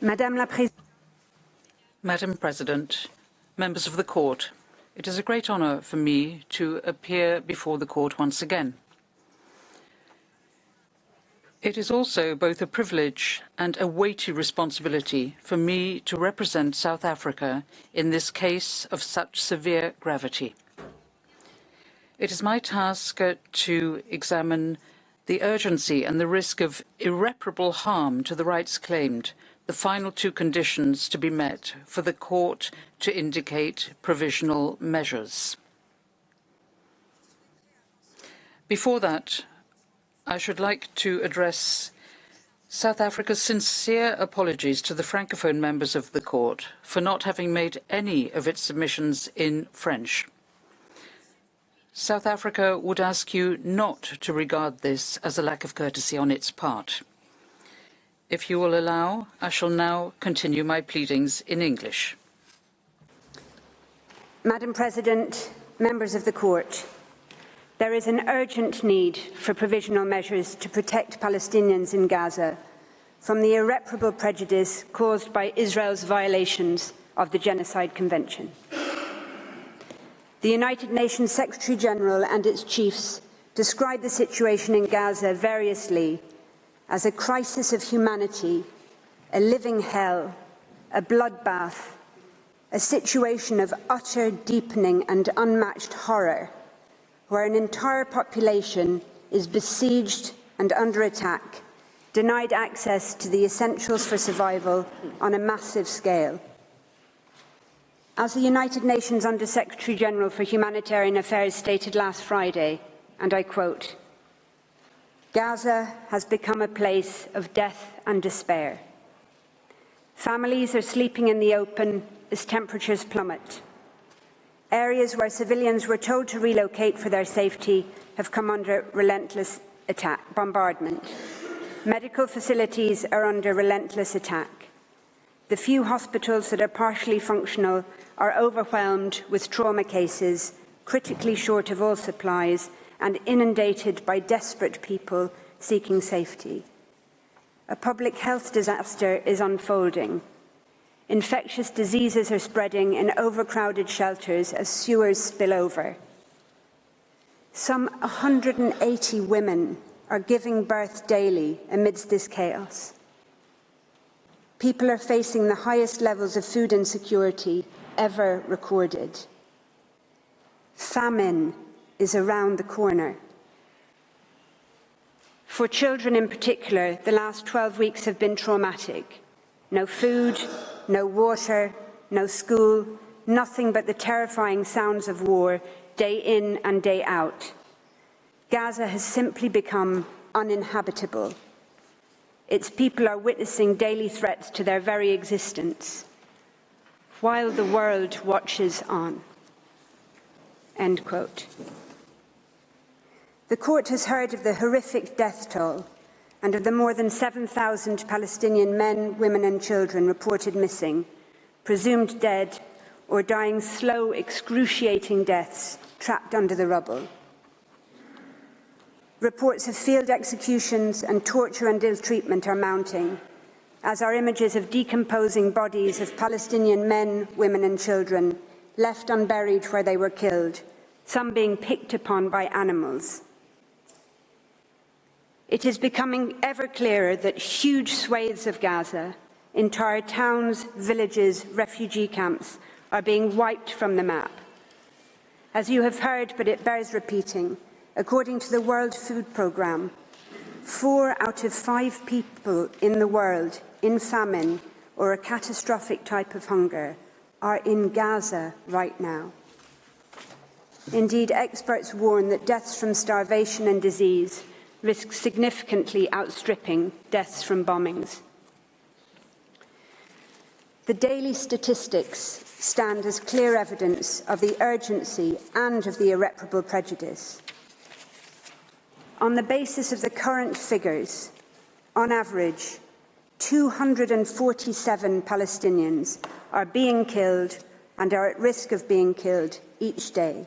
Madam President, members of the Court, it is a great honour for me to appear before the Court once again. It is also both a privilege and a weighty responsibility for me to represent South Africa in this case of such severe gravity. It is my task to examine the urgency and the risk of irreparable harm to the rights claimed, the final two conditions to be met for the Court to indicate provisional measures. Before that, I should like to address South Africa's sincere apologies to the Francophone members of the Court for not having made any of its submissions in French. South Africa would ask you not to regard this as a lack of courtesy on its part. If you will allow, I shall now continue my pleadings in English. Madam President, members of the Court, there is an urgent need for provisional measures to protect Palestinians in Gaza from the irreparable prejudice caused by Israel's violations of the Genocide Convention. The United Nations Secretary-General and its chiefs describe the situation in Gaza variously as a crisis of humanity, a living hell, a bloodbath, a situation of utter deepening and unmatched horror, where an entire population is besieged and under attack, denied access to the essentials for survival on a massive scale. As the United Nations Under-Secretary-General for Humanitarian Affairs stated last Friday, and I quote, "Gaza has become a place of death and despair. Families are sleeping in the open as temperatures plummet. Areas where civilians were told to relocate for their safety have come under relentless bombardment. Medical facilities are under relentless attack. The few hospitals that are partially functional are overwhelmed with trauma cases, critically short of all supplies, and inundated by desperate people seeking safety. A public health disaster is unfolding. Infectious diseases are spreading in overcrowded shelters as sewers spill over. Some 180 women are giving birth daily amidst this chaos. People are facing the highest levels of food insecurity ever recorded. Famine is around the corner. For children in particular, the last 12 weeks have been traumatic. No food, no water, no school, nothing but the terrifying sounds of war, day in and day out. Gaza has simply become uninhabitable. Its people are witnessing daily threats to their very existence, while the world watches on." End quote. The Court has heard of the horrific death toll and of the more than 7,000 Palestinian men, women and children reported missing, presumed dead or dying slow, excruciating deaths trapped under the rubble. Reports of field executions and torture and ill-treatment are mounting, as are images of decomposing bodies of Palestinian men, women and children left unburied where they were killed, some being picked upon by animals. It is becoming ever clearer that huge swathes of Gaza, entire towns, villages, refugee camps, are being wiped from the map. As you have heard, but it bears repeating, according to the World Food Programme, 4 out of 5 people in the world in famine or a catastrophic type of hunger are in Gaza right now. Indeed, experts warn that deaths from starvation and disease risk significantly outstripping deaths from bombings. The daily statistics stand as clear evidence of the urgency and of the irreparable prejudice. On the basis of the current figures, on average, 247 Palestinians are being killed and are at risk of being killed each day,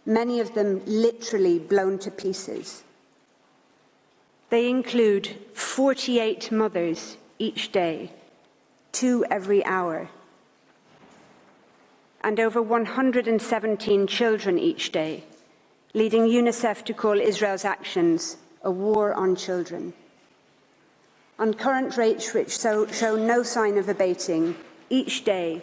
many of them literally blown to pieces. They include 48 mothers each day, 2 every hour, and over 117 children each day, leading UNICEF to call Israel's actions a war on children. On current rates which show no sign of abating, each day,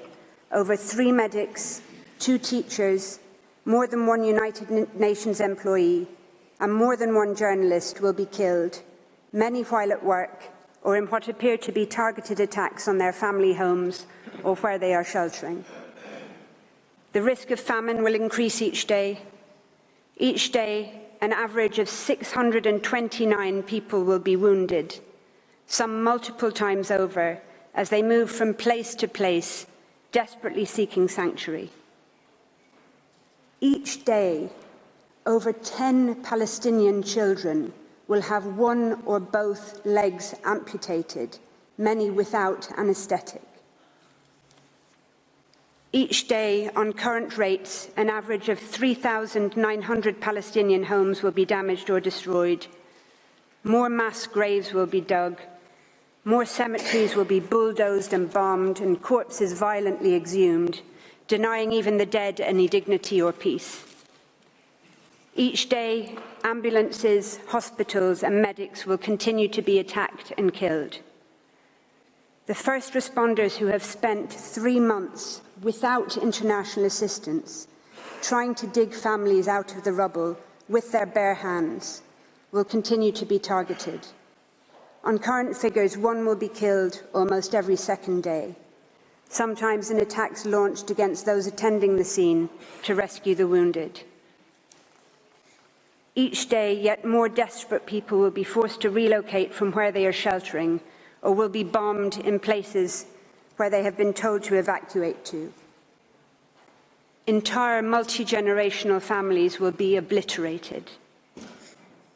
over 3 medics, 2 teachers, more than 1 United Nations employee, and more than 1 journalist will be killed, many while at work or in what appear to be targeted attacks on their family homes or where they are sheltering. The risk of famine will increase each day. Each day, an average of 629 people will be wounded, some multiple times over, as they move from place to place, desperately seeking sanctuary. Each day, over 10 Palestinian children will have 1 or both legs amputated, many without anaesthetic. Each day, on current rates, an average of 3,900 Palestinian homes will be damaged or destroyed. More mass graves will be dug. More cemeteries will be bulldozed and bombed and corpses violently exhumed, denying even the dead any dignity or peace. Each day, ambulances, hospitals and medics will continue to be attacked and killed. The first responders who have spent 3 months without international assistance, trying to dig families out of the rubble with their bare hands, will continue to be targeted. On current figures, 1 will be killed almost every second day, sometimes in attacks launched against those attending the scene to rescue the wounded. Each day, yet more desperate people will be forced to relocate from where they are sheltering, or will be bombed in places where they have been told to evacuate to. Entire multi-generational families will be obliterated,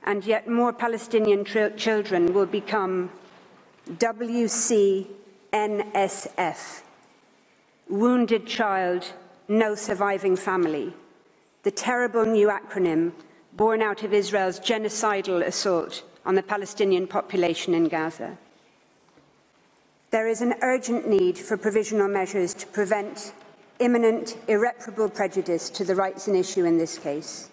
and yet more Palestinian children will become WCNSF, Wounded Child, No Surviving Family, the terrible new acronym born out of Israel's genocidal assault on the Palestinian population in Gaza. There is an urgent need for provisional measures to prevent imminent, irreparable prejudice to the rights in issue in this case.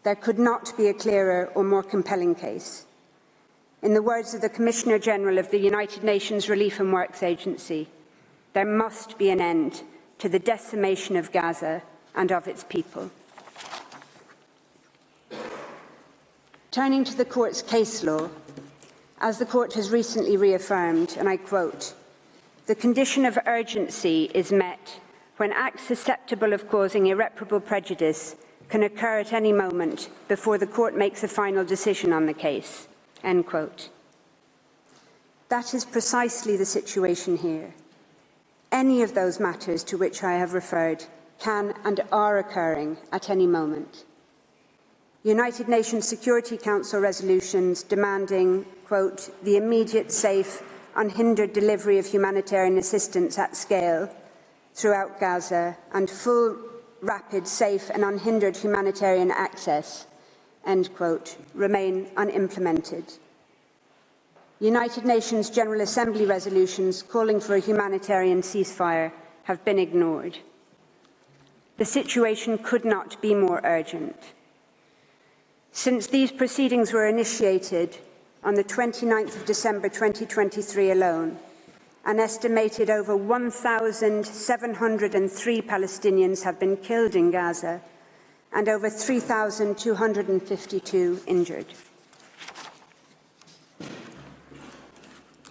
There could not be a clearer or more compelling case. In the words of the Commissioner General of the United Nations Relief and Works Agency, there must be an end to the decimation of Gaza and of its people. Turning to the Court's case law, as the Court has recently reaffirmed, and I quote, "The condition of urgency is met when acts susceptible of causing irreparable prejudice can occur at any moment before the Court makes a final decision on the case." End quote. That is precisely the situation here. Any of those matters to which I have referred can and are occurring at any moment. United Nations Security Council resolutions demanding, quote, "the immediate, safe, unhindered delivery of humanitarian assistance at scale throughout Gaza and full, rapid, safe and unhindered humanitarian access," end quote, remain unimplemented. United Nations General Assembly resolutions calling for a humanitarian ceasefire have been ignored. The situation could not be more urgent. Since these proceedings were initiated on the 29th of December 2023 alone, an estimated over 1,703 Palestinians have been killed in Gaza and over 3,252 injured.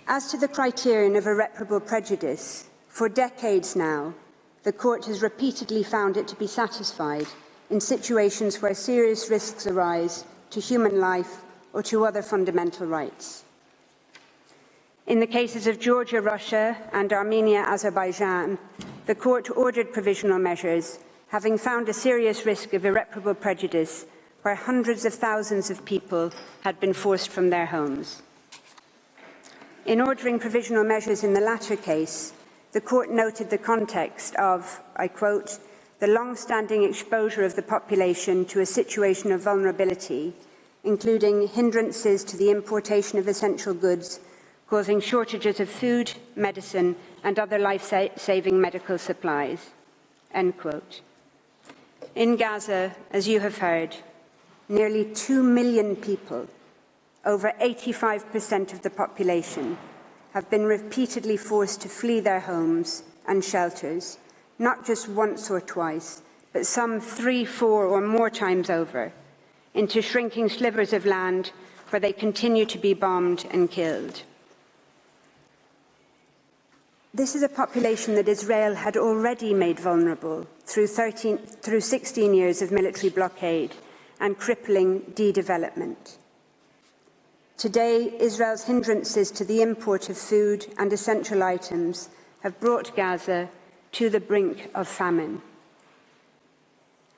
As to the criterion of irreparable prejudice, for decades now, the Court has repeatedly found it to be satisfied in situations where serious risks arise to human life or to other fundamental rights. In the cases of Georgia, Russia and Armenia, Azerbaijan, the Court ordered provisional measures, having found a serious risk of irreparable prejudice where hundreds of thousands of people had been forced from their homes. In ordering provisional measures in the latter case, the Court noted the context of, I quote, "the long-standing exposure of the population to a situation of vulnerability, including hindrances to the importation of essential goods, causing shortages of food, medicine, and other life-saving medical supplies." End quote. In Gaza, as you have heard, nearly 2 million people, over 85% of the population, have been repeatedly forced to flee their homes and shelters, not just once or twice, but some 3, 4 or more times over, into shrinking slivers of land where they continue to be bombed and killed. This is a population that Israel had already made vulnerable through 16 years of military blockade and crippling de-development. Today, Israel's hindrances to the import of food and essential items have brought Gaza to the brink of famine,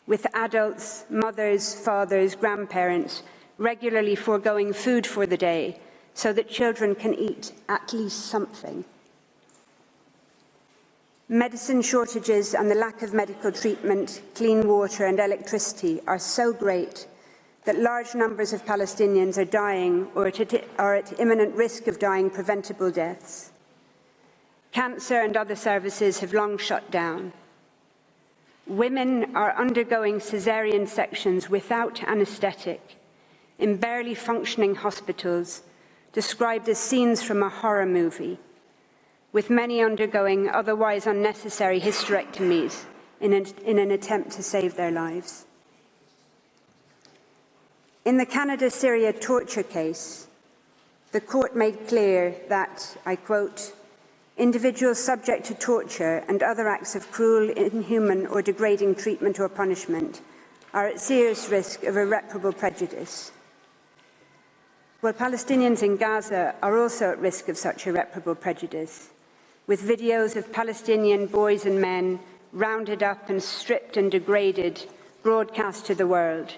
with adults, mothers, fathers, grandparents regularly foregoing food for the day so that children can eat at least something. Medicine shortages and the lack of medical treatment, clean water and electricity are so great that large numbers of Palestinians are dying or are at imminent risk of dying preventable deaths. Cancer and other services have long shut down. Women are undergoing caesarean sections without anaesthetic in barely functioning hospitals, described as scenes from a horror movie, with many undergoing otherwise unnecessary hysterectomies in an attempt to save their lives. In the Canada-Syria torture case, the court made clear that, I quote, "Individuals subject to torture and other acts of cruel, inhuman or degrading treatment or punishment are at serious risk of irreparable prejudice." Well, Palestinians in Gaza are also at risk of such irreparable prejudice, with videos of Palestinian boys and men rounded up and stripped and degraded broadcast to the world,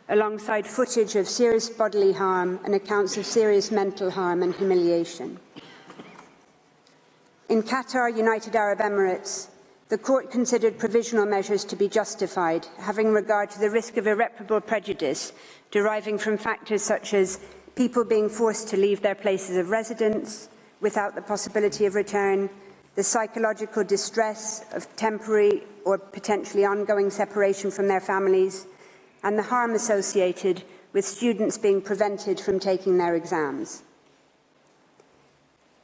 alongside footage of serious bodily harm and accounts of serious mental harm and humiliation. In Qatar, United Arab Emirates, the court considered provisional measures to be justified, having regard to the risk of irreparable prejudice deriving from factors such as people being forced to leave their places of residence without the possibility of return, the psychological distress of temporary or potentially ongoing separation from their families, and the harm associated with students being prevented from taking their exams.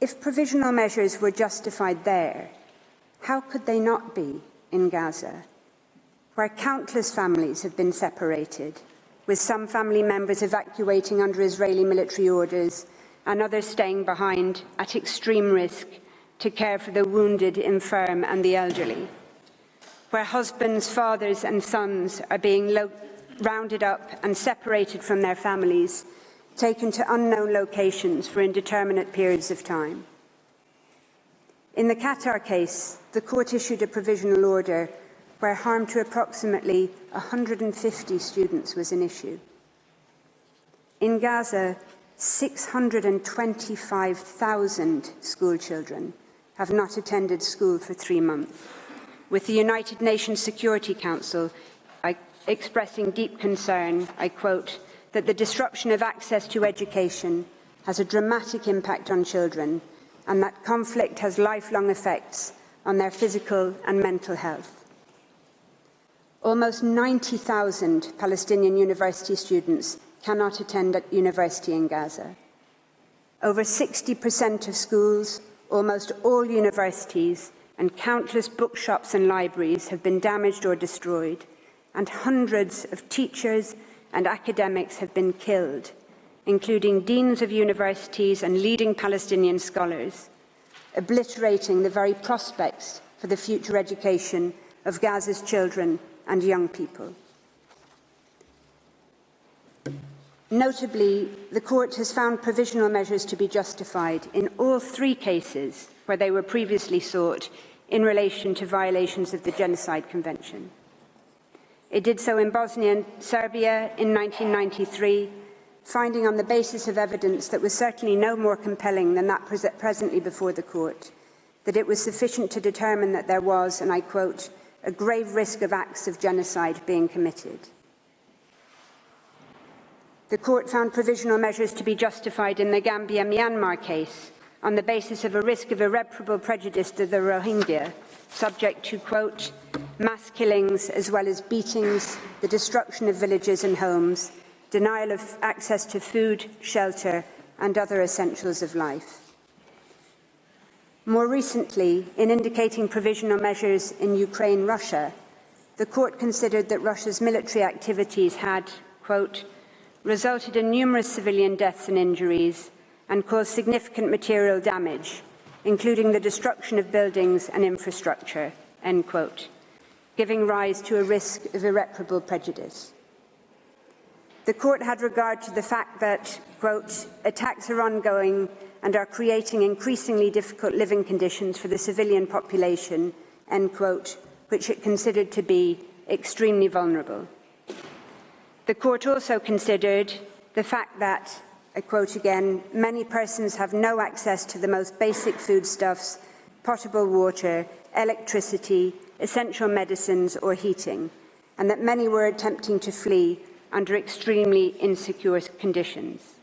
If provisional measures were justified there, how could they not be in Gaza, where countless families have been separated, with some family members evacuating under Israeli military orders and others staying behind at extreme risk to care for the wounded, infirm and the elderly, where husbands, fathers and sons are being rounded up and separated from their families, taken to unknown locations for indeterminate periods of time. In the Qatar case, the court issued a provisional order where harm to approximately 150 students was an issue. In Gaza, 625,000 school children have not attended school for 3 months, with the United Nations Security Council expressing deep concern, I quote, that the disruption of access to education has a dramatic impact on children and that conflict has lifelong effects on their physical and mental health. Almost 90,000 Palestinian university students cannot attend at university in Gaza. Over 60% of schools, almost all universities, and countless bookshops and libraries have been damaged or destroyed, and hundreds of teachers and academics have been killed, including deans of universities and leading Palestinian scholars, obliterating the very prospects for the future education of Gaza's children and young people. Notably, the court has found provisional measures to be justified in all 3 cases where they were previously sought in relation to violations of the Genocide Convention. It did so in Bosnia and Serbia in 1993, finding on the basis of evidence that was certainly no more compelling than that presently before the court, that it was sufficient to determine that there was, and I quote, a grave risk of acts of genocide being committed. The court found provisional measures to be justified in the Gambia-Myanmar case, on the basis of a risk of irreparable prejudice to the Rohingya, subject to, quote, mass killings as well as beatings, the destruction of villages and homes, denial of access to food, shelter and other essentials of life. More recently, in indicating provisional measures in Ukraine-Russia, the court considered that Russia's military activities had, quote, resulted in numerous civilian deaths and injuries and caused significant material damage, including the destruction of buildings and infrastructure, end quote, giving rise to a risk of irreparable prejudice. The court had regard to the fact that, quote, attacks are ongoing and are creating increasingly difficult living conditions for the civilian population, end quote, which it considered to be extremely vulnerable. The court also considered the fact that, I quote again, many persons have no access to the most basic foodstuffs, potable water, electricity, essential medicines or heating, and that many were attempting to flee under extremely insecure conditions.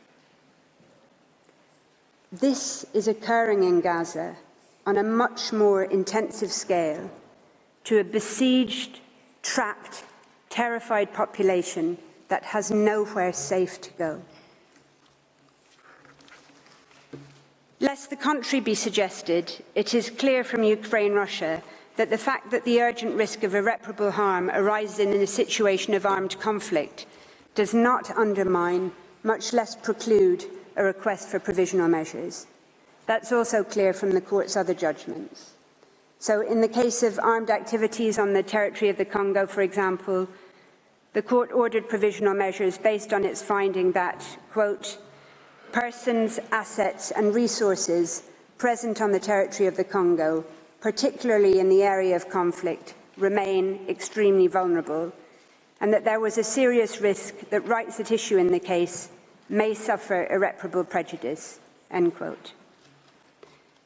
This is occurring in Gaza on a much more intensive scale to a besieged, trapped, terrified population that has nowhere safe to go. Lest the contrary be suggested, it is clear from Ukraine-Russia that the fact that the urgent risk of irreparable harm arises in a situation of armed conflict does not undermine, much less preclude, a request for provisional measures. That's also clear from the court's other judgments. So in the case of armed activities on the territory of the Congo, for example, the court ordered provisional measures based on its finding that, quote, persons, assets and resources present on the territory of the Congo, particularly in the area of conflict, remain extremely vulnerable, and that there was a serious risk that rights at issue in the case may suffer irreparable prejudice, end quote.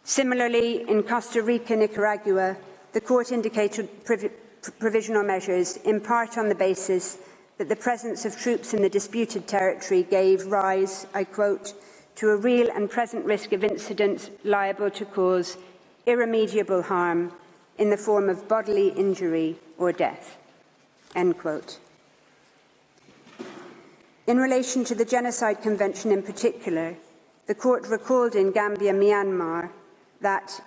Similarly, in Costa Rica, Nicaragua, the court indicated provisional measures in part on the basis that the presence of troops in the disputed territory gave rise, I quote, to a real and present risk of incidents liable to cause irremediable harm in the form of bodily injury or death, end quote. In relation to the Genocide Convention in particular, the court recalled in Gambia, Myanmar, that,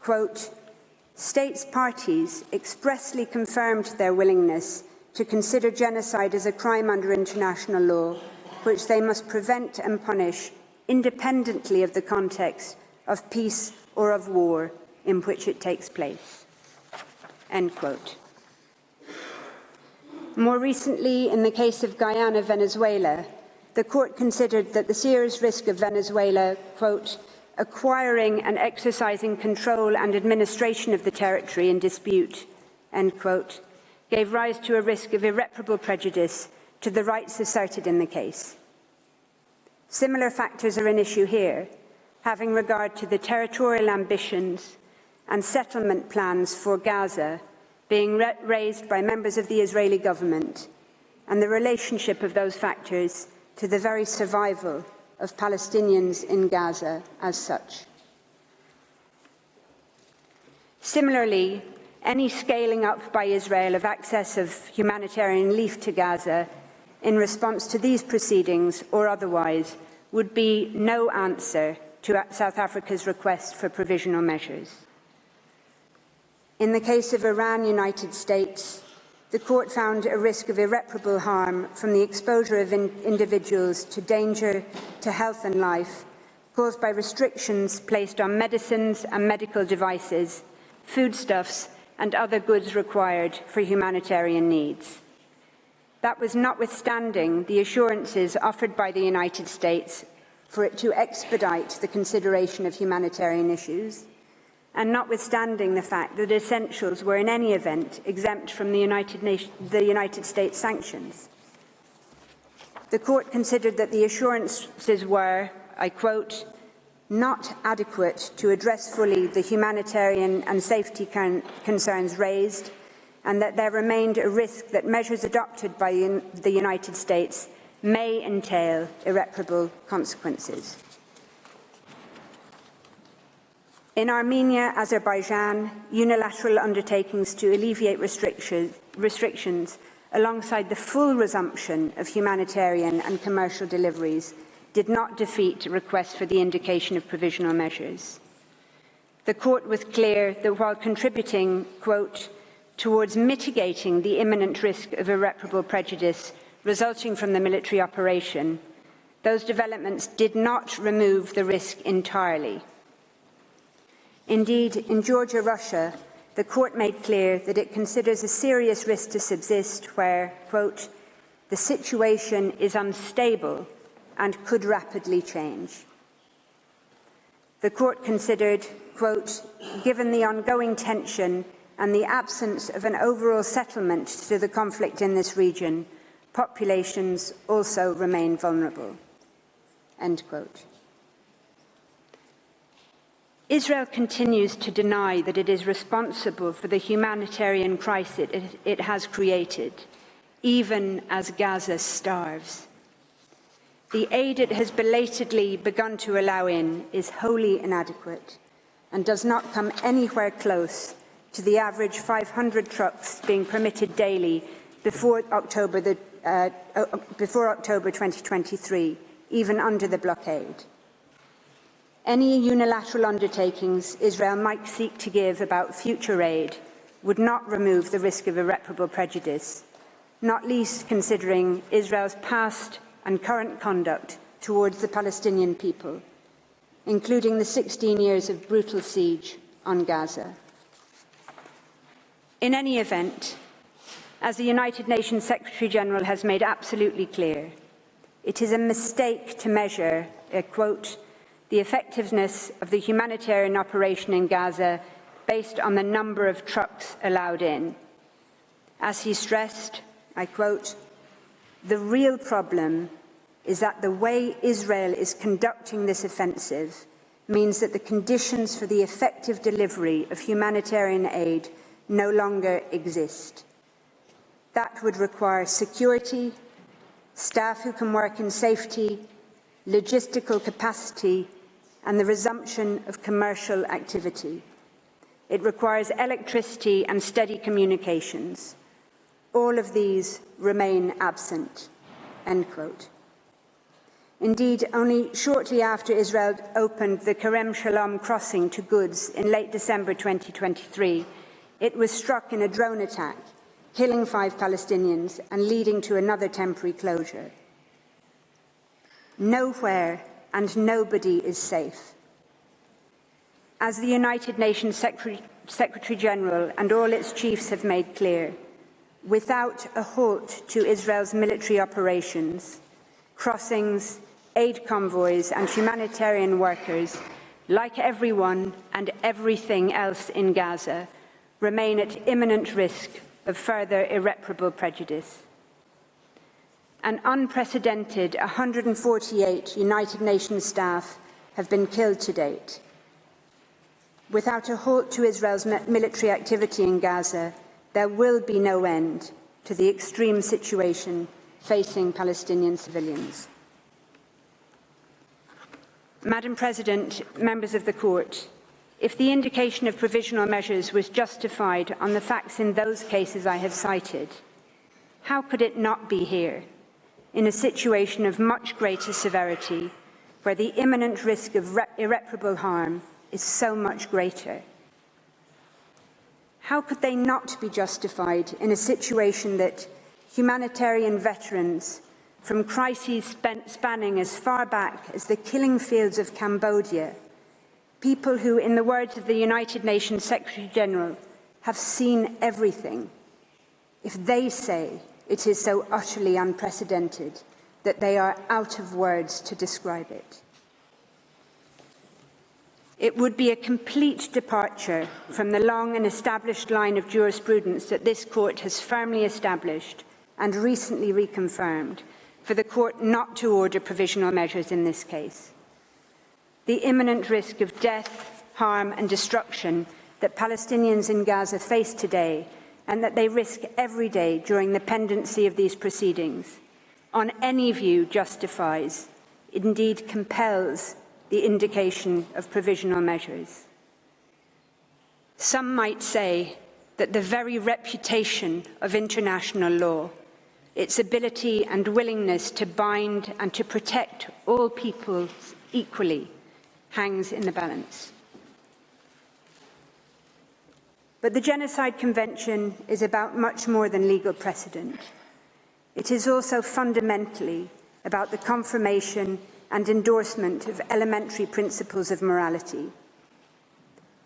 quote, states parties expressly confirmed their willingness to consider genocide as a crime under international law, which they must prevent and punish independently of the context of peace or of war in which it takes place, end quote. More recently, in the case of Guyana, Venezuela, the court considered that the serious risk of Venezuela, quote, acquiring and exercising control and administration of the territory in dispute, end quote, gave rise to a risk of irreparable prejudice to the rights asserted in the case. Similar factors are an issue here, having regard to the territorial ambitions and settlement plans for Gaza being raised by members of the Israeli government, and the relationship of those factors to the very survival of Palestinians in Gaza as such. Similarly, any scaling up by Israel of access of humanitarian relief to Gaza in response to these proceedings or otherwise would be no answer to South Africa's request for provisional measures. In the case of Iran, United States, the court found a risk of irreparable harm from the exposure of individuals to danger to health and life caused by restrictions placed on medicines and medical devices, foodstuffs and other goods required for humanitarian needs. That was notwithstanding the assurances offered by the United States for it to expedite the consideration of humanitarian issues, and notwithstanding the fact that essentials were in any event exempt from the United States sanctions. The court considered that the assurances were, I quote, not adequate to address fully the humanitarian and safety concerns raised, and that there remained a risk that measures adopted by the United States may entail irreparable consequences. In Armenia, Azerbaijan, unilateral undertakings to alleviate restrictions alongside the full resumption of humanitarian and commercial deliveries did not defeat requests for the indication of provisional measures. The court was clear that while contributing, quote, towards mitigating the imminent risk of irreparable prejudice resulting from the military operation, those developments did not remove the risk entirely. Indeed, in Georgia, Russia, the court made clear that it considers a serious risk to subsist where, quote, the situation is unstable and could rapidly change. The court considered, quote, given the ongoing tension and the absence of an overall settlement to the conflict in this region, populations also remain vulnerable, end quote. Israel continues to deny that it is responsible for the humanitarian crisis it has created, even as Gaza starves. The aid it has belatedly begun to allow in is wholly inadequate and does not come anywhere close to the average 500 trucks being permitted daily before October 2023, even under the blockade. Any unilateral undertakings Israel might seek to give about future aid would not remove the risk of irreparable prejudice, not least considering Israel's past and current conduct towards the Palestinian people, including the 16 years of brutal siege on Gaza. In any event, as the United Nations Secretary-General has made absolutely clear, it is a mistake to measure, quote, the effectiveness of the humanitarian operation in Gaza based on the number of trucks allowed in. As he stressed, I quote, the real problem is that the way Israel is conducting this offensive means that the conditions for the effective delivery of humanitarian aid no longer exist. That would require security, staff who can work in safety, logistical capacity, and the resumption of commercial activity. It requires electricity and steady communications. All of these remain absent, end quote. Indeed, only shortly after Israel opened the Kerem Shalom crossing to goods in late December 2023, it was struck in a drone attack, killing 5 Palestinians and leading to another temporary closure. Nowhere and nobody is safe. As the United Nations Secretary-General and all its chiefs have made clear, without a halt to Israel's military operations, crossings, aid convoys and humanitarian workers, like everyone and everything else in Gaza, remain at imminent risk of further irreparable prejudice. An unprecedented 148 United Nations staff have been killed to date. Without a halt to Israel's military activity in Gaza, there will be no end to the extreme situation facing Palestinian civilians. Madam President, members of the Court, if the indication of provisional measures was justified on the facts in those cases I have cited, how could it not be here, in a situation of much greater severity, where the imminent risk of irreparable harm is so much greater? How could they not be justified in a situation that humanitarian veterans from crises spanning as far back as the killing fields of Cambodia, people who, in the words of the United Nations Secretary-General, have seen everything, if they say it is so utterly unprecedented that they are out of words to describe it? It would be a complete departure from the long and established line of jurisprudence that this court has firmly established and recently reconfirmed for the court not to order provisional measures in this case. The imminent risk of death, harm and destruction that Palestinians in Gaza face today and that they risk every day during the pendency of these proceedings, on any view justifies, indeed compels, the indication of provisional measures. Some might say that the very reputation of international law, its ability and willingness to bind and to protect all people equally, hangs in the balance. But the Genocide Convention is about much more than legal precedent. It is also fundamentally about the confirmation and endorsement of elementary principles of morality.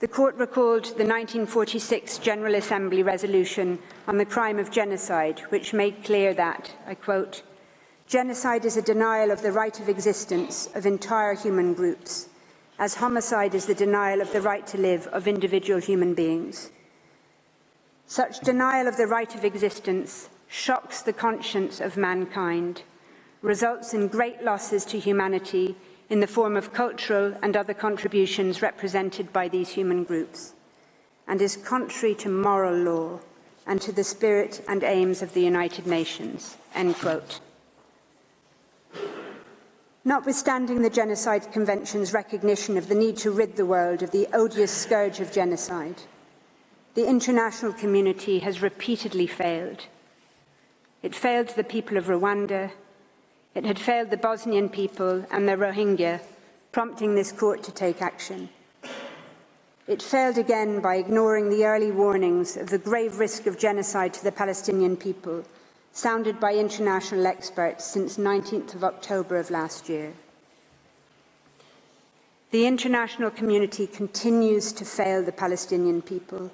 The Court recalled the 1946 General Assembly resolution on the crime of genocide, which made clear that, I quote, "Genocide is a denial of the right of existence of entire human groups, as homicide is the denial of the right to live of individual human beings. Such denial of the right of existence shocks the conscience of mankind, results in great losses to humanity in the form of cultural and other contributions represented by these human groups, and is contrary to moral law and to the spirit and aims of the United Nations." End quote. Notwithstanding the Genocide Convention's recognition of the need to rid the world of the odious scourge of genocide, the international community has repeatedly failed. It failed the people of Rwanda. It had failed the Bosnian people and the Rohingya, prompting this court to take action. It failed again by ignoring the early warnings of the grave risk of genocide to the Palestinian people, sounded by international experts since 19th of October of last year. The international community continues to fail the Palestinian people,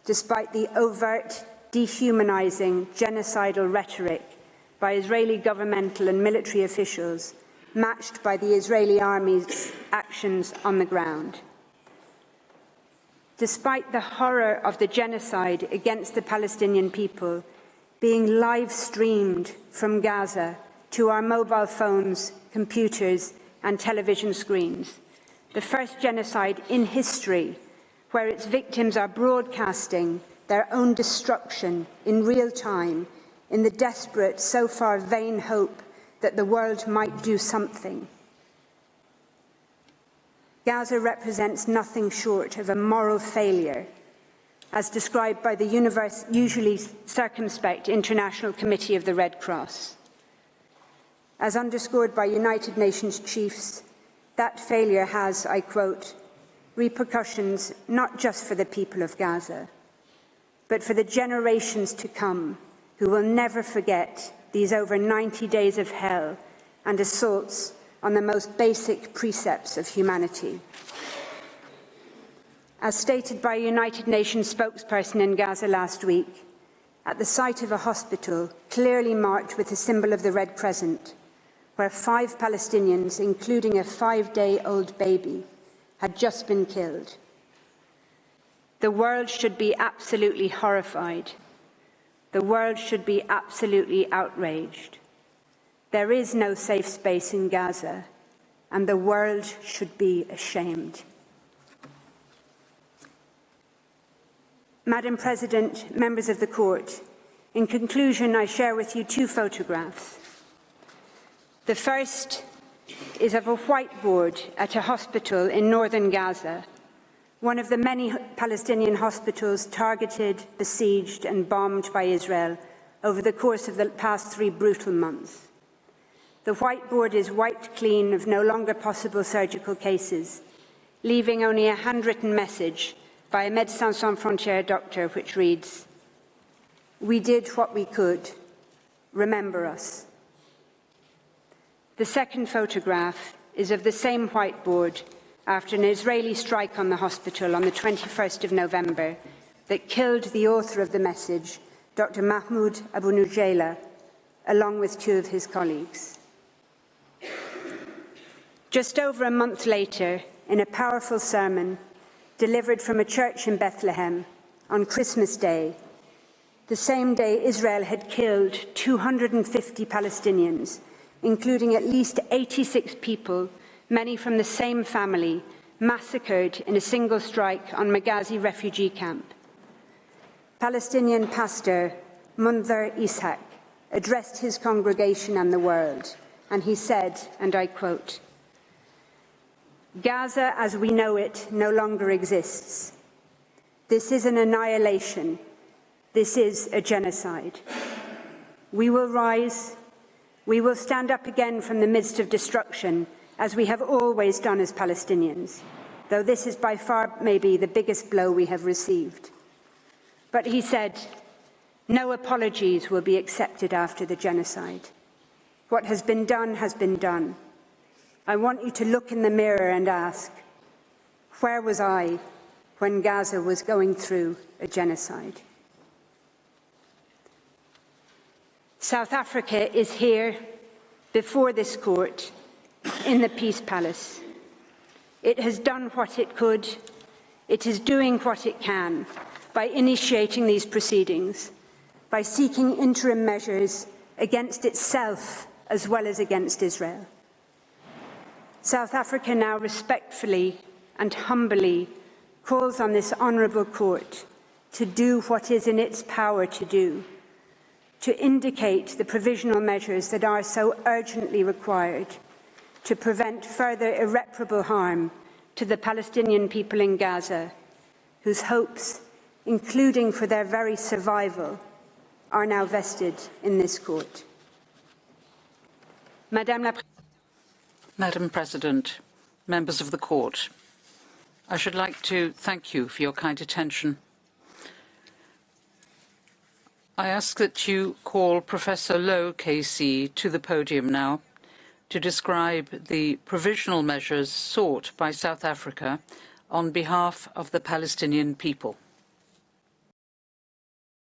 despite the overt, dehumanizing, genocidal rhetoric by Israeli governmental and military officials, matched by the Israeli army's actions on the ground. Despite the horror of the genocide against the Palestinian people being live-streamed from Gaza to our mobile phones, computers and television screens, the first genocide in history where its victims are broadcasting their own destruction in real time in the desperate, so far vain hope that the world might do something. Gaza represents nothing short of a moral failure, as described by the usually circumspect International Committee of the Red Cross. As underscored by United Nations chiefs, that failure has, I quote, repercussions not just for the people of Gaza, but for the generations to come, who will never forget these over 90 days of hell and assaults on the most basic precepts of humanity. As stated by a United Nations spokesperson in Gaza last week, at the site of a hospital clearly marked with the symbol of the Red Crescent, where 5 Palestinians, including a 5-day-old baby, had just been killed. The world should be absolutely horrified. The world should be absolutely outraged. There is no safe space in Gaza, and the world should be ashamed. Madam President, members of the Court, in conclusion, I share with you 2 photographs. The first is of a whiteboard at a hospital in northern Gaza, one of the many Palestinian hospitals targeted, besieged and bombed by Israel over the course of the past 3 brutal months. The whiteboard is wiped clean of no longer possible surgical cases, leaving only a handwritten message by a Médecins Sans Frontières doctor, which reads, "We did what we could. Remember us." The second photograph is of the same whiteboard after an Israeli strike on the hospital on the 21st of November that killed the author of the message, Dr. Mahmoud Abu Nujayla, along with 2 of his colleagues. Just over a month later, in a powerful sermon delivered from a church in Bethlehem on Christmas Day, the same day Israel had killed 250 Palestinians, including at least 86 people, many from the same family, massacred in a single strike on Maghazi refugee camp. Palestinian pastor Mundhir Ishaq addressed his congregation and the world, and he said, and I quote, "Gaza as we know it no longer exists. This is an annihilation. This is a genocide. We will rise. We will stand up again from the midst of destruction, as we have always done as Palestinians, though this is by far maybe the biggest blow we have received. But he said, no apologies will be accepted after the genocide. What has been done has been done. I want you to look in the mirror and ask, where was I when Gaza was going through a genocide? South Africa is here before this court in the Peace Palace. It has done what it could. It is doing what it can by initiating these proceedings, by seeking interim measures against itself as well as against Israel. South Africa now respectfully and humbly calls on this honourable court to do what is in its power to do, to indicate the provisional measures that are so urgently required to prevent further irreparable harm to the Palestinian people in Gaza, whose hopes, including for their very survival, are now vested in this court. Madam President, members of the court, I should like to thank you for your kind attention. I ask that you call Professor Lowe, KC, to the podium now to describe the provisional measures sought by South Africa on behalf of the Palestinian people.